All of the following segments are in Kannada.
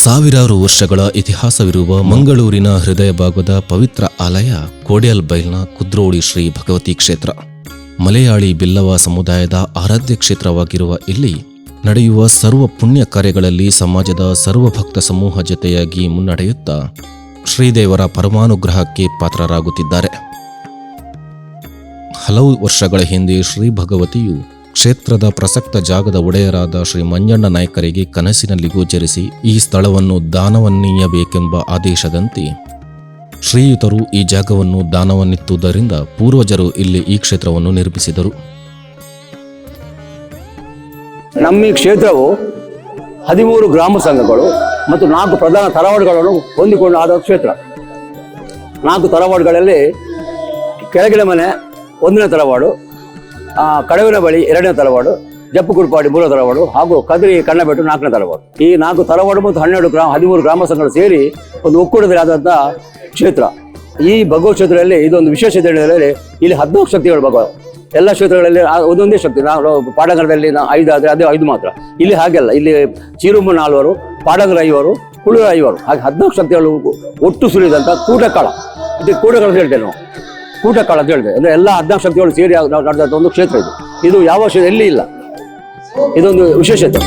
ಸಾವಿರಾರು ವರ್ಷಗಳ ಇತಿಹಾಸವಿರುವ ಮಂಗಳೂರಿನ ಹೃದಯ ಭಾಗದ ಪವಿತ್ರ ಆಲಯ ಕೋಡಿಯಲ್ಬೈಲ್ನ ಕುದ್ರೋಳಿ ಶ್ರೀ ಭಗವತಿ ಕ್ಷೇತ್ರ. ಮಲಯಾಳಿ ಬಿಲ್ಲವ ಸಮುದಾಯದ ಆರಾಧ್ಯ ಕ್ಷೇತ್ರವಾಗಿರುವ ಇಲ್ಲಿ ನಡೆಯುವ ಸರ್ವ ಪುಣ್ಯ ಕಾರ್ಯಗಳಲ್ಲಿ ಸಮಾಜದ ಸರ್ವಭಕ್ತ ಸಮೂಹ ಜೊತೆಯಾಗಿ ಮುನ್ನಡೆಯುತ್ತಾ ಶ್ರೀದೇವರ ಪರಮಾನುಗ್ರಹಕ್ಕೆ ಪಾತ್ರರಾಗುತ್ತಿದ್ದಾರೆ. ಹಲವು ವರ್ಷಗಳ ಹಿಂದೆ ಶ್ರೀ ಭಗವತಿಯು ಕ್ಷೇತ್ರದ ಪ್ರಸಕ್ತ ಜಾಗದ ಒಡೆಯರಾದ ಶ್ರೀ ಮಂಜಣ್ಣ ನಾಯ್ಕರಿಗೆ ಕನಸಿನಲ್ಲಿ ಗೋಚರಿಸಿ ಈ ಸ್ಥಳವನ್ನು ದಾನವನ್ನೀಯಬೇಕೆಂಬ ಆದೇಶದಂತೆ ಶ್ರೀಯುತರು ಈ ಜಾಗವನ್ನು ದಾನವನ್ನಿತ್ತುದರಿಂದ ಪೂರ್ವಜರು ಇಲ್ಲಿ ಈ ಕ್ಷೇತ್ರವನ್ನು ನಿರ್ಮಿಸಿದರು. ನಮ್ಮ ಈ ಕ್ಷೇತ್ರವು 13 ಗ್ರಾಮ ಸಂಘಗಳು ಮತ್ತು 4 ಪ್ರಧಾನ ತರವಾಡುಗಳನ್ನು ಹೊಂದಿಕೊಂಡು ಆದ ಕ್ಷೇತ್ರ. 4 ತರವಾಡುಗಳಲ್ಲಿ ಕೆಳಗಿನ ಮನೆ 1ನೇ ತರವಾಡು, ಕಡವಿನ ಬಳಿ 2ನೇ ತರವಾಡು, ಜಪ್ಪುಕುರ್ಪಾಡಿ 3ನೇ ತರವಾಡು ಹಾಗೂ ಕದ್ರಿ ಕಣ್ಣಬೆಟ್ಟು 4ನೇ ತರವಾಡು. ಈ 4 ತರವಾಡು ಮತ್ತು 13 ಗ್ರಾಮ ಸಂಘಗಳು ಸೇರಿ ಒಂದು ಒಕ್ಕೂಟದಲ್ಲಿ ಆದಂಥ ಕ್ಷೇತ್ರ. ಈ ಭಗವತ್ ಕ್ಷೇತ್ರದಲ್ಲಿ ಇದೊಂದು ವಿಶೇಷತೆ ಹೇಳಿದರೆ ಇಲ್ಲಿ 14 ಶಕ್ತಿಗಳು ಭಗವ. ಎಲ್ಲ ಕ್ಷೇತ್ರಗಳಲ್ಲಿ ಒಂದೊಂದೇ ಶಕ್ತಿ. ನಾವು ಪಾಡಂಗರದಲ್ಲಿ 5 ಆದರೆ ಅದೇ 5 ಮಾತ್ರ. ಇಲ್ಲಿ ಹಾಗೆಲ್ಲ, ಇಲ್ಲಿ ಚೀರುಂಬ 4, ಪಾಡಂಗರ 5, ಕುಳುವ 5, ಹಾಗೆ 14 ಶಕ್ತಿಗಳು ಒಟ್ಟು ಸುರಿದಂಥ ಕೂಟಕಾಳ. ಇದಕ್ಕೆ ಕೂಟಕಾಳ ಅಂತ ಹೇಳ್ತೇವೆ ನಾವು, ಕೂಟಕಾಳ ಅಂತ ಹೇಳ್ತೇವೆ. ಅಂದರೆ ಎಲ್ಲ 14 ಶಕ್ತಿಗಳು ಸೇರಿ ನಡೆದಂಥ ಒಂದು ಕ್ಷೇತ್ರ ಇದು. ಇದು ಯಾವ ಕ್ಷೇತ್ರ ಎಲ್ಲಿ ಇಲ್ಲ, ಇದೊಂದು ವಿಶೇಷತೆ.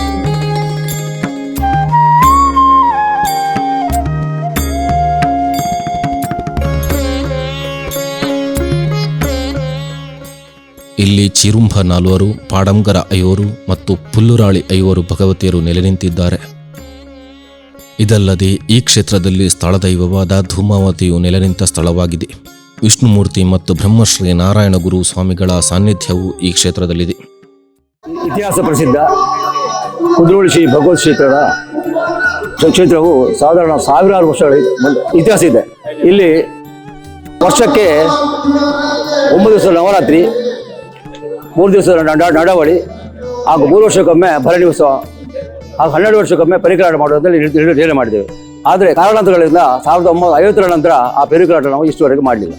ಇಲ್ಲಿ ಚಿರುಂಬ 4, ಪಾಡಂಗರ 5 ಮತ್ತು ಪುಲ್ಲುರಾಳಿ 5 ಭಗವತಿಯರು ನೆಲೆ ನಿಂತಿದ್ದಾರೆ. ಇದಲ್ಲದೆ ಈ ಕ್ಷೇತ್ರದಲ್ಲಿ ಸ್ಥಳದೈವವಾದ ಧೂಮಾವತಿಯು ನೆಲೆ ನಿಂತ ಸ್ಥಳವಾಗಿದೆ. ವಿಷ್ಣುಮೂರ್ತಿ ಮತ್ತು ಬ್ರಹ್ಮಶ್ರೀ ನಾರಾಯಣ ಗುರು ಸ್ವಾಮಿಗಳ ಸಾನ್ನಿಧ್ಯವು ಈ ಕ್ಷೇತ್ರದಲ್ಲಿದೆ. ಇತಿಹಾಸ ಪ್ರಸಿದ್ಧ ಕುದ್ರೋಳಿ ಶ್ರೀ ಭಗವತ್ ಕ್ಷೇತ್ರವು ಸಾಧಾರಣ ಸಾವಿರಾರು ವರ್ಷಗಳ ಇತಿಹಾಸ ಇದೆ. ಇಲ್ಲಿ ವರ್ಷಕ್ಕೆ 9 ದಿವಸ ನವರಾತ್ರಿ, 3 ದಿವಸದ ನಡವಳಿ ಹಾಗೂ 3 ವರ್ಷಕ್ಕೊಮ್ಮೆ ಭರಣಿ ಉತ್ಸವ ಹಾಗೂ 12 ವರ್ಷಕ್ಕೊಮ್ಮೆ ಪರಿಕರಾಟ ಮಾಡುವುದರಲ್ಲಿ ನಿರ್ಣಯ ಮಾಡಿದ್ದೇವೆ. ಆದರೆ ಕಾರಣಾಂತರಗಳಿಂದ 1950ರ ನಂತರ ಆ ಪರಿಕರಾಟ ನಾವು ಇಷ್ಟುವರೆಗೆ ಮಾಡಲಿಲ್ಲ.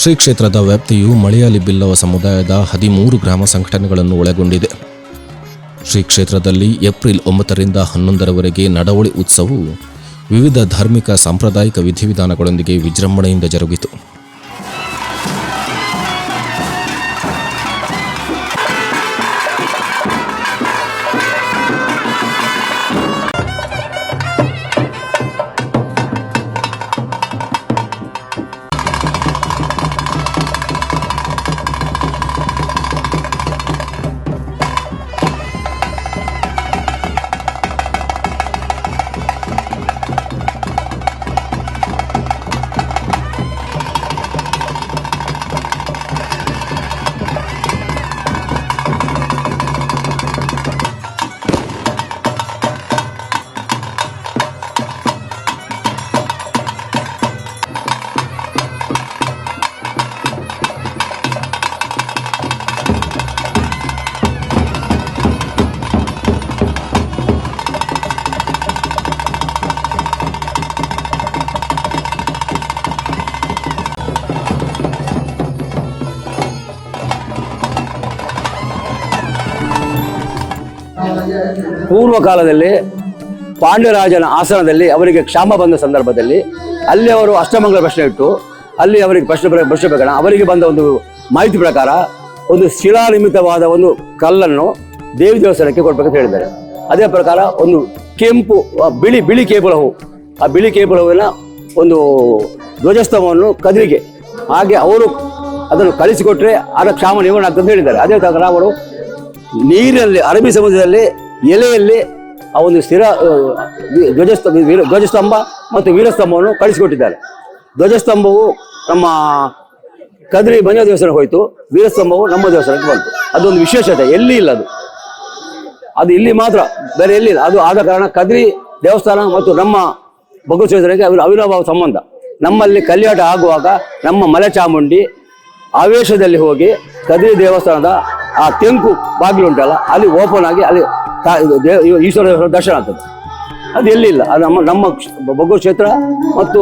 ಶ್ರೀ ಕ್ಷೇತ್ರದ ವ್ಯಾಪ್ತಿಯು ಮಲಯಾಳಿ ಬಿಲ್ಲವ ಸಮುದಾಯದ 13 ಗ್ರಾಮ ಸಂಘಟನೆಗಳನ್ನು ಒಳಗೊಂಡಿದೆ. ಶ್ರೀ ಕ್ಷೇತ್ರದಲ್ಲಿ ಏಪ್ರಿಲ್ 9ರಿಂದ 11ರವರೆಗೆ ನಡವಳಿ ಉತ್ಸವವು ವಿವಿಧ ಧಾರ್ಮಿಕ ಸಾಂಪ್ರದಾಯಿಕ ವಿಧಿವಿಧಾನಗಳೊಂದಿಗೆ ವಿಜೃಂಭಣೆಯಿಂದ ಜರುಗಿತು. ಪೂರ್ವ ಕಾಲದಲ್ಲಿ ಪಾಂಡ್ಯರಾಜನ ಆಸನದಲ್ಲಿ ಅವರಿಗೆ ಕ್ಷಾಮ ಬಂದ ಸಂದರ್ಭದಲ್ಲಿ ಅಲ್ಲಿ ಅವರು ಅಷ್ಟಮಂಗಲ ಪ್ರಶ್ನೆ ಇಟ್ಟು ಅಲ್ಲಿ ಅವರಿಗೆ ಪ್ರಶ್ನೆ ಪ್ರಕಾರ ಅವರಿಗೆ ಬಂದ ಒಂದು ಮಾಹಿತಿ ಪ್ರಕಾರ ಒಂದು ಶಿಲಾನಿಮಿತ್ತವಾದ ಒಂದು ಕಲ್ಲನ್ನು ದೇವಿ ದೇವಸ್ಥಾನಕ್ಕೆ ಕೊಡ್ಬೇಕಂತ ಹೇಳಿದ್ದಾರೆ. ಅದೇ ಪ್ರಕಾರ ಒಂದು ಕೆಂಪು ಬಿಳಿ ಕೇಬಲ ಹೂವು, ಆ ಬಿಳಿ ಕೇಬಲ ಹೂವಿನ ಒಂದು ಧ್ವಜಸ್ತಂಭವನ್ನು ಕದ್ರಿಗೆ ಹಾಗೆ ಅವರು ಅದನ್ನು ಕಳಿಸಿಕೊಟ್ರೆ ಅದರ ಕ್ಷಾಮ ನಿವಾರಣೆ ಆಗ್ತದೆ ಹೇಳಿದ್ದಾರೆ. ಅದೇ ಪ್ರಕಾರ ಅವರು ನೀರಿನಲ್ಲಿ ಅರಬ್ಬಿ ಸಮುದ್ರದಲ್ಲಿ ಎಲೆಯಲ್ಲಿ ಆ ಒಂದು ಸ್ಥಿರ ಧ್ವಜಸ್ತಂಭ ಮತ್ತು ವೀರಸ್ತಂಭವನ್ನು ಕಳಿಸಿಕೊಟ್ಟಿದ್ದಾರೆ. ಧ್ವಜಸ್ತಂಭವು ನಮ್ಮ ಕದ್ರಿ ಮಂಜ ದೇವಸ್ಥಾನಕ್ಕೆ ಹೋಯಿತು, ವೀರಸ್ತಂಭವು ನಮ್ಮ ದೇವಸ್ಥಾನಕ್ಕೆ ಬಂತು. ಅದೊಂದು ವಿಶೇಷತೆ, ಎಲ್ಲಿ ಇಲ್ಲ ಅದು ಇಲ್ಲಿ ಮಾತ್ರ, ಬೇರೆ ಎಲ್ಲಿಲ್ಲ. ಅದು ಆದ ಕಾರಣ ಕದ್ರಿ ದೇವಸ್ಥಾನ ಮತ್ತು ನಮ್ಮ ಭಗವತ್ ಕ್ಷೇತ್ರಕ್ಕೆ ಅವಿನಾಭಾವ ಸಂಬಂಧ. ನಮ್ಮಲ್ಲಿ ಕಲ್ಯಾಣ ಆಗುವಾಗ ನಮ್ಮ ಮಲೆ ಚಾಮುಂಡಿ ಆವೇಶದಲ್ಲಿ ಹೋಗಿ ಕದ್ರಿ ದೇವಸ್ಥಾನದ ಆ ತೆಂಕು ಬಾಗಿಲು ಉಂಟಲ್ಲ ಅಲ್ಲಿ ಓಪನ್ ಆಗಿ ಅಲ್ಲಿ ಈಶ್ವರ ದರ್ಶನ ಆಗ್ತದೆ. ಅದು ಎಲ್ಲಿಲ್ಲ. ಅದು ನಮ್ಮ ಭಗವತ್ ಕ್ಷೇತ್ರ ಮತ್ತು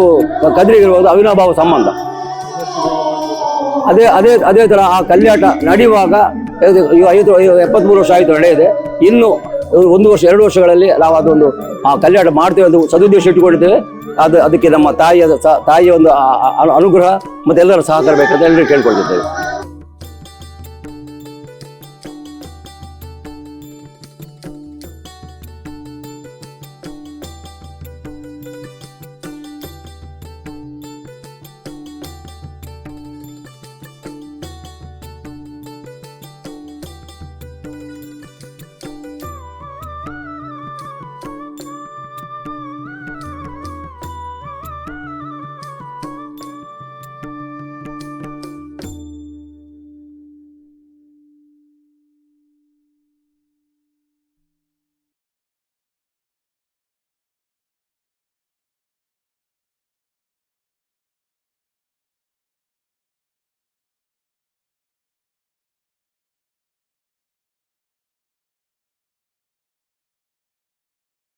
ಕದ್ರಿಗಿರುವುದು ಅವಿನಾಭಾವ ಸಂಬಂಧ. ಅದೇ ಥರ ಆ ಕಲ್ಯಾಣ ನಡೆಯುವಾಗ ಇದು 73 ವರ್ಷ ಆಯಿತು ನಡೆಯಿದೆ. ಇನ್ನು 1 ವರ್ಷ 2 ವರ್ಷಗಳಲ್ಲಿ ನಾವು ಅದೊಂದು ಕಲ್ಯಾಣ ಮಾಡ್ತೇವೆ ಅಂತ ಸದುದ್ದೇಶ ಇಟ್ಟುಕೊಂಡಿದ್ದೇವೆ. ಅದಕ್ಕೆ ನಮ್ಮ ತಾಯಿಯ ಒಂದು ಅನುಗ್ರಹ ಮತ್ತು ಎಲ್ಲರ ಸಹಕಾರ ಬೇಕಂತ ಎಲ್ಲರೂ ಕೇಳ್ಕೊಳ್ತಿದ್ದೇವೆ.